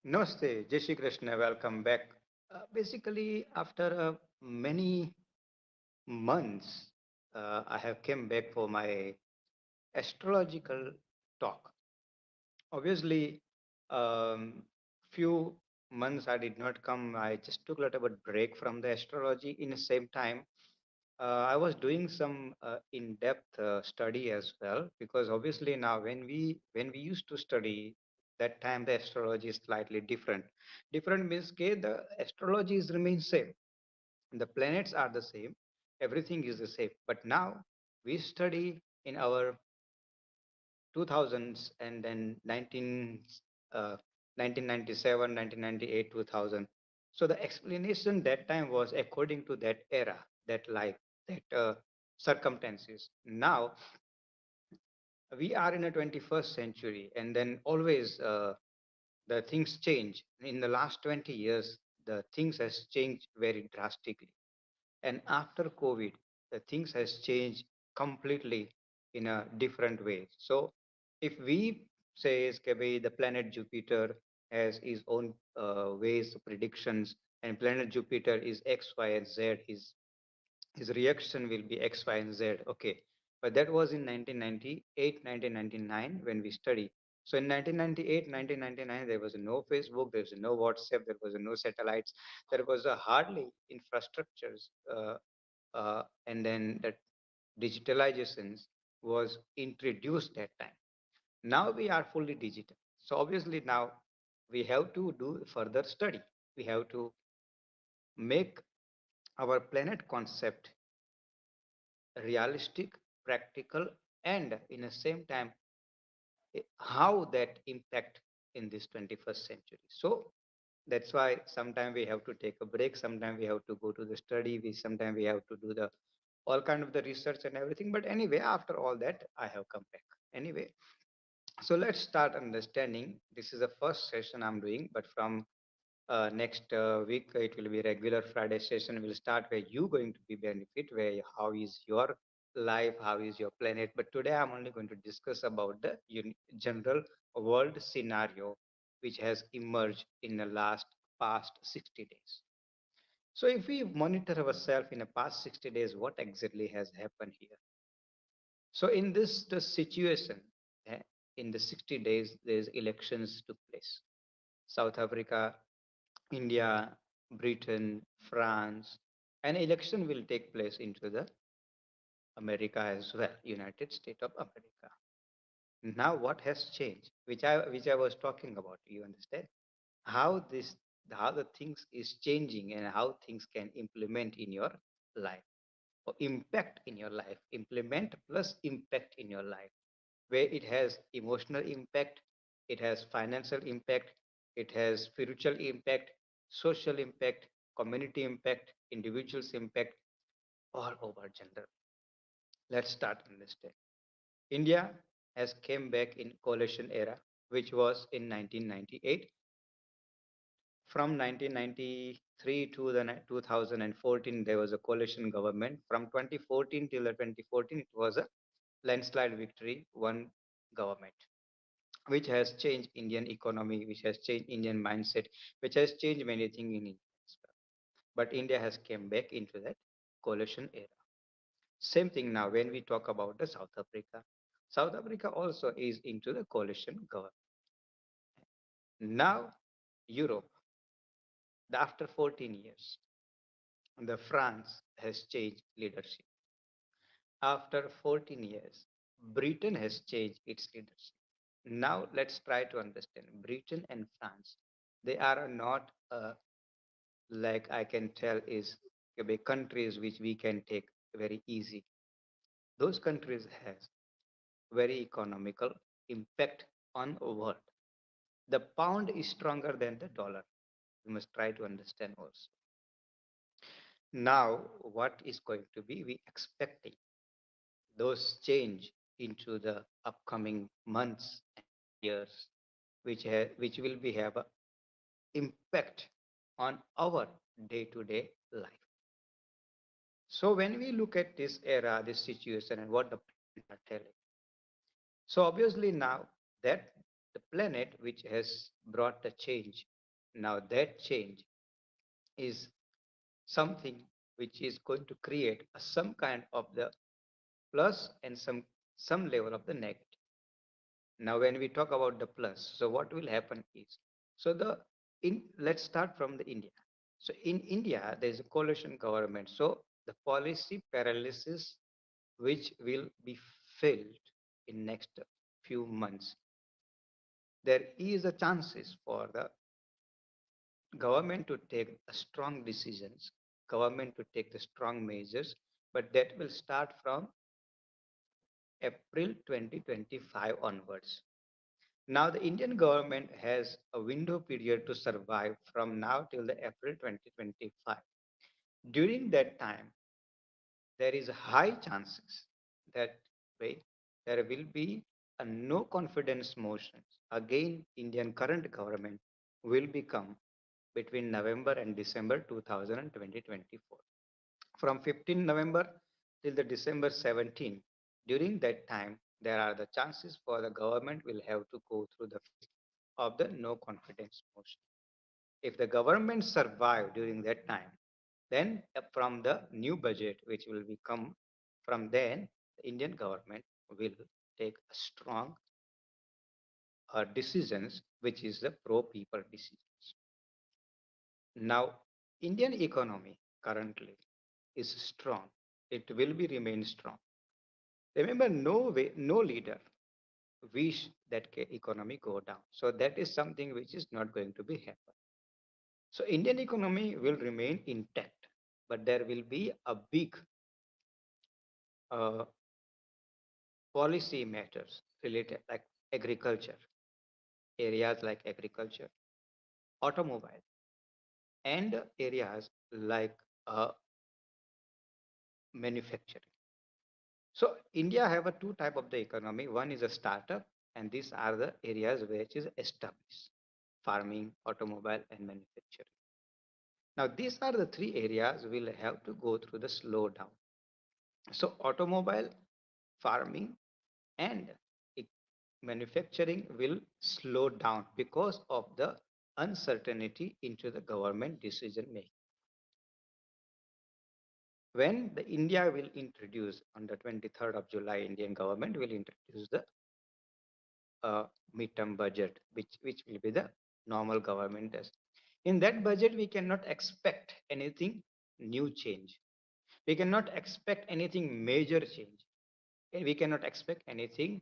Namaste, Jai Shri Krishna, welcome back. Basically, after many months, I have came back for my astrological talk. Obviously, few months I did not come. I just took a little bit break from the astrology. In the same time, I was doing some in-depth study as well because obviously now when we used to study that time the astrology is slightly different. Different means ke the astrology is remain same. The planets are the same. Everything is the same. But now we study in our 2000s and then 1997, 1998, 2000. So the explanation that time was according to that era, that life, that circumstances. Now we are in a 21st century, and then always the things change. In the last 20 years, the things has changed very drastically. And after COVID, the things has changed completely in a different way. So if we say is ke bhai, the planet Jupiter has his own ways predictions, and planet Jupiter is X, Y, and Z, his reaction will be X, Y, and Z. Okay. But that was in 1998, 1999 when we study. So in 1998, 1999, there was no Facebook, there was no WhatsApp, there was no satellites, there was a hardly infrastructures, and then the digitalizations was introduced that time. Now we are fully digital. So obviously now we have to do further study. We have to make our planet concept realistic, practical, and in the same time, how that impact in this 21st century. So that's why sometimes we have to take a break. Sometimes we have to go to the study. We sometimes we have to do the all kind of the research and everything. But anyway, after all that, I have come back. Anyway, so let's start understanding. This is the first session I'm doing, but from next week it will be regular Friday session will start where you going to be benefit where how is your life, how is your planet. But today I'm only going to discuss about the general world scenario which has emerged in the last past 60 days. So if we monitor ourselves in the past 60 days, what exactly has happened here? So in this the situation, eh, in the 60 days, there's elections took place. South Africa, India, Britain, France, an election will take place into the America as well, United States of America. Now what has changed, which I was talking about, you understand? How this how the things is changing and how things can implement in your life or impact in your life, implement plus impact in your life, where it has emotional impact, it has financial impact, it has spiritual impact, social impact, community impact, individuals impact, all over gender. Let's start understand. India has came back in coalition era, which was in 1998. From 1993 to the 2014, there was a coalition government. From 2014 till the 2014, it was a landslide victory, one government, which has changed Indian economy, which has changed Indian mindset, which has changed many things in India as well. But India has came back into that coalition era. Same thing now when we talk about the South Africa. South Africa also is into the coalition government. Now Europe, after 14 years, the France has changed leadership. After 14 years, Britain has changed its leadership. Now let's try to understand Britain and France. They are not like I can tell is countries which we can take very easy. Those countries has very economical impact on world. The pound is stronger than the dollar. We must try to understand also. Now, what is going to be? We expecting those change into the upcoming months and years, which will be have a impact on our day-to-day life. So when we look at this era, this situation, and what the planets are telling, so obviously now that the planet which has brought the change Now that change is something which is going to create some kind of the plus and some level of the negative. Now when we talk about the plus, so what will happen is, so the in let's start from the India. So in India there is a coalition government, so the policy paralysis which will be felt in next few months, there is a chances for the government to take strong decisions, government to take the strong measures, but that will start from April 2025 onwards. Now the Indian government has a window period to survive from now till the April 2025. During that time, there is high chances that way there will be a no confidence motions. Again, Indian current government will become between November and December 2024. From 15 November till the December 17, during that time, there are the chances for the government will have to go through the phase of the no confidence motion. If the government survive during that time, then from the new budget which will become from then, the Indian government will take a strong decisions which is the pro people decisions. Now, Indian economy currently is strong. It will be remain strong. Remember, no leader wish that economy go down. So that is something which is not going to be happen. So Indian economy will remain intact, but there will be a big uh, policy matters related like agriculture, areas like agriculture, automobile, and areas like manufacturing. So India have a two type of the economy. One is a startup, and these are the areas which is established: farming, automobile, and manufacturing. Now these are the three areas we'll have to go through the slowdown. So automobile, farming, and e- manufacturing will slow down because of the uncertainty into the government decision making. When the India will introduce on the 23rd of July, Indian government will introduce the midterm budget, which will be the normal government does. In that budget, we cannot expect anything new change. We cannot expect anything major change. And we cannot expect anything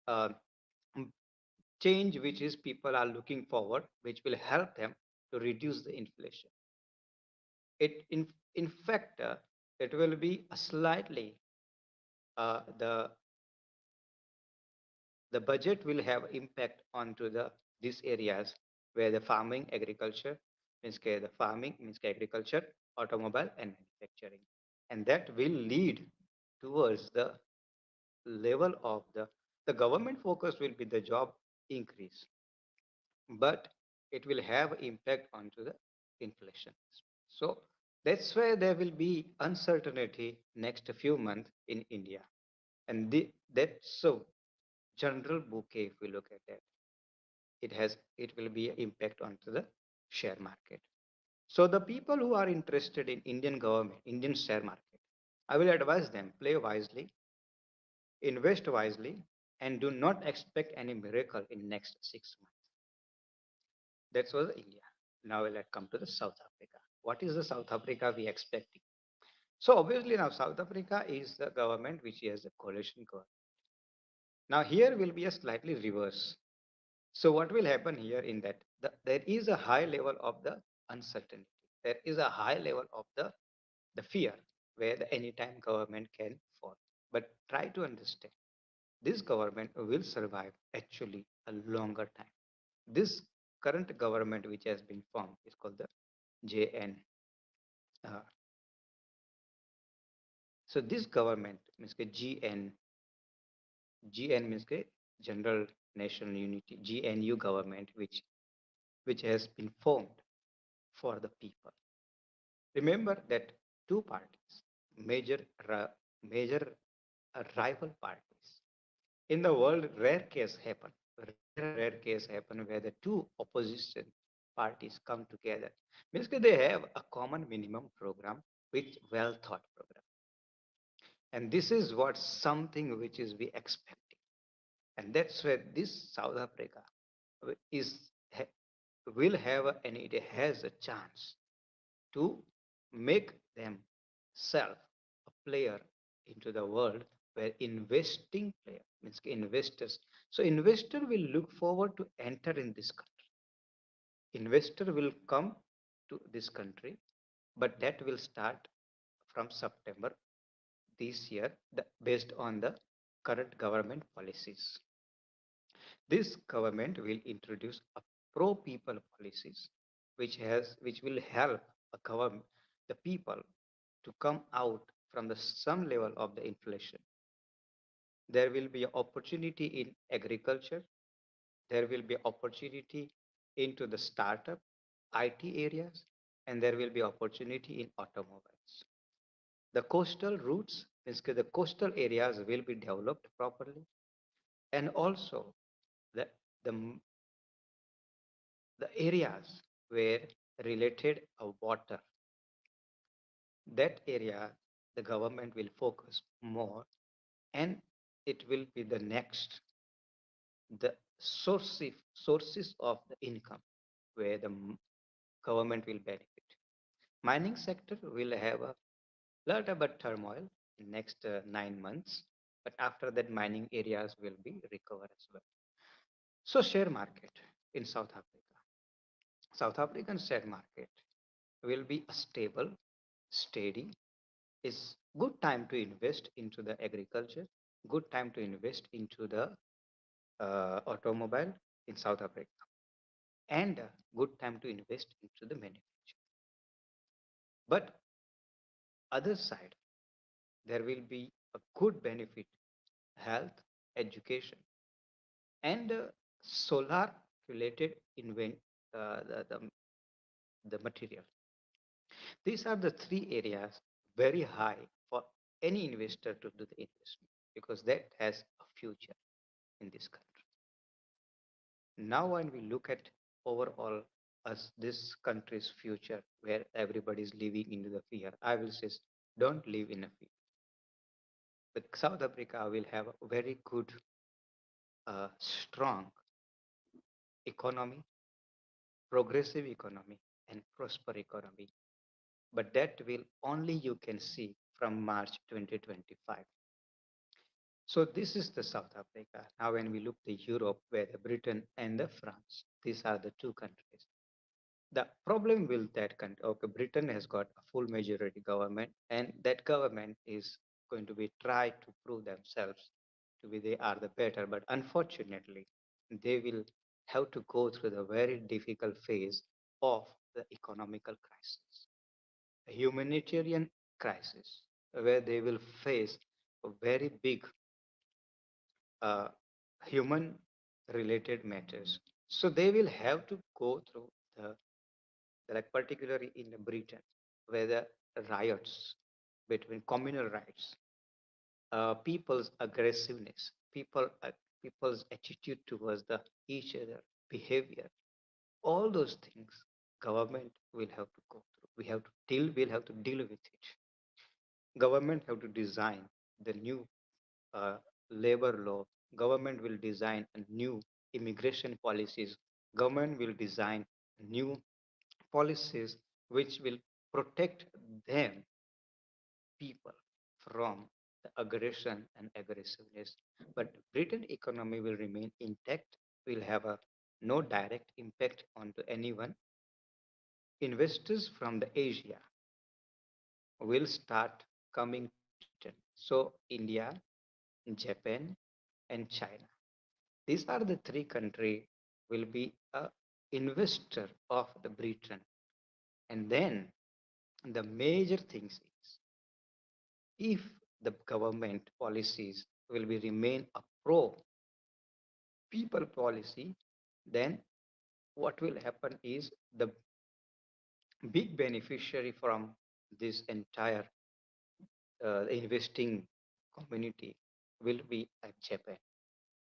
uh, change which is people are looking forward, which will help them to reduce the inflation. It in fact it will be a slightly the budget will have impact onto the these areas where the farming agriculture means the farming means agriculture, automobile, and manufacturing, and that will lead towards the level of the government focus will be the job increase, but it will have impact onto the inflation. So that's why there will be uncertainty next few months in India, and that's so general bouquet. If we look at that, it will be an impact onto the share market. So the people who are interested in Indian government, Indian share market, I will advise them play wisely, invest wisely, and do not expect any miracle in next 6 months. That was India. Now let's come to the South Africa. What is the South Africa we expecting? So obviously now South Africa is the government which is a coalition government. Now here will be a slightly reverse. So what will happen here in that there is a high level of the uncertainty. There is a high level of the fear where the anytime government can fall. But try to understand this government will survive actually a longer time. This current government which has been formed is called the JN. Uh, so this government means GN means General National Unity, GNU government, which has been formed for the people. Remember that two parties, major major rival parties in the world, rare case happen. Rare case happen where the two opposition. parties come together. Means that they have a common minimum program with well thought program. And this is what something which is we expecting. And that's where this South Africa is will have and it has a chance to make themselves a player into the world where investing player means investors. So investor will look forward to enter in this country. Investor will come to this country, but that will start from September this year based on the current government policies. This government will introduce a pro people policies which will help a government the people to come out from the some level of the inflation. There will be opportunity in agriculture. There will be opportunity into the startup IT areas, and there will be opportunity in automobiles. The coastal routes means the coastal areas will be developed properly, and also the the, the areas where related water, that area the government will focus more, and it will be the next the sources of the income where the government will benefit. Mining sector will have a lot of turmoil in next 9 months, but after that mining areas will be recovered as well. So share market in South Africa. South African share market will be a stable, steady, is good time to invest into the agriculture, good time to invest into the automobile in South Africa, and a good time to invest into the manufacturing. But other side, there will be a good benefit, health, education, and solar related the material. These are the three areas very high for any investor to do the investment because that has a future in this country. Now, when we look at overall as this country's future, where everybody is living into the fear, I will say, don't live in a fear. But South Africa will have a very good, strong economy, progressive economy, and prosper economy. But that will only you can see from March 2025. So this is the South Africa. Now, when we look to Europe, where the Britain and the France, these are the two countries. The problem with that country, okay, Britain has got a full majority government, and that government is going to be try to prove themselves to be they are the better, but unfortunately, they will have to go through the very difficult phase of the economical crisis, a humanitarian crisis, where they will face a very big uh, human related matters. So they will have to go through the like particularly in Britain, where the riots between communal rights, people's aggressiveness, people's attitude towards the each other, behavior, all those things, government will have to go through. We'll have to deal with it. Government have to design the new uh, labor law. Government will design a new immigration policies. Government will design new policies which will protect them people from the aggression and aggressiveness. But Britain economy will remain intact, will have a no direct impact onto anyone. Investors from the Asia will start coming to Britain. So India, Japan, and China. These are the three countries will be a investor of the Britain. And then the major things is if the government policies will be remain a pro people policy, then what will happen is the big beneficiary from this entire investing community will be Japan.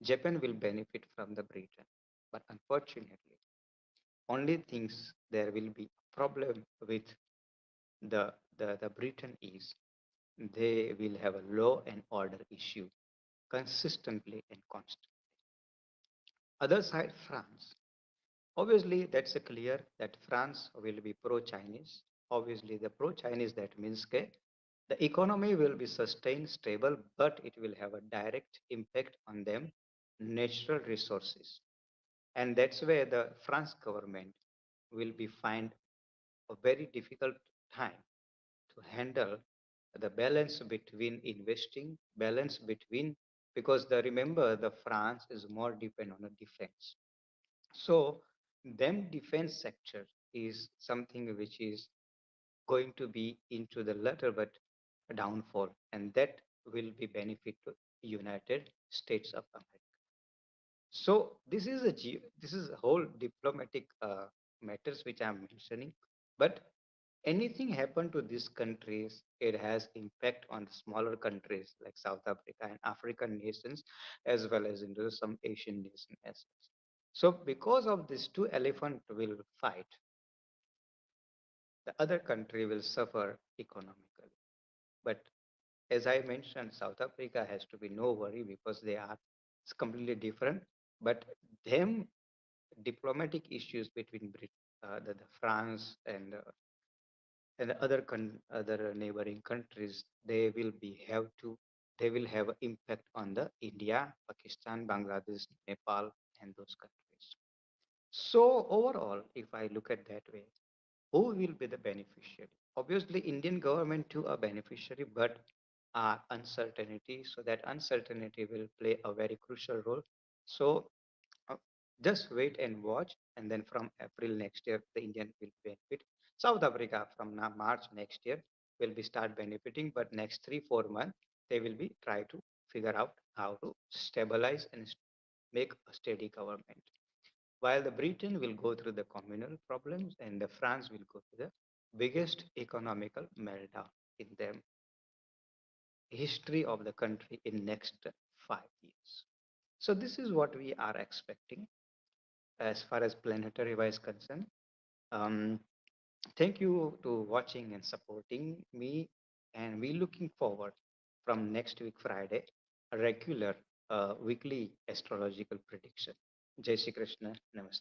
Japan will benefit from the Britain, but unfortunately, Only things there will be problem with the Britain is they will have a law and order issue consistently and constantly. Other side, France. Obviously, that's a clear that France will be pro-Chinese. Obviously, the pro-Chinese that means the economy will be sustained, stable, but it will have a direct impact on them natural resources, and that's where the France government will be find a very difficult time to handle the balance between investing, balance between because the remember the France is more depend on a defense. So them defense sector is something which is going to be into the latter but downfall, and that will be benefit to United States of America. So this is a whole diplomatic matters which I'm mentioning, but anything happen to these countries, it has impact on smaller countries like South Africa and African nations, as well as into some Asian nations as well. So because of these two elephant will fight, the other country will suffer economically. But as I mentioned, South Africa has to be no worry because they are it's completely different. But them diplomatic issues between the France and other neighboring countries, they will be have to they will have impact on the India, Pakistan, Bangladesh, Nepal, and those countries. So overall, if I look at that way, who will be the beneficiary? Obviously, Indian government too are beneficiary, but are uncertainty. So that uncertainty will play a very crucial role. So uh, just wait and watch, and then from April next year, the Indian will benefit. South Africa from now March next year will be start benefiting, but next 3 4 months they will be try to figure out how to stabilize and make a steady government. While the Britain will go through the communal problems, and the France will go through the biggest economical meltdown in the history of the country in next 5 years. So this is what we are expecting as far as planetary wise concerned. Um, Thank you to watching and supporting me, and we looking forward from next week Friday a regular weekly astrological prediction. Jai Shri Krishna. Namaste.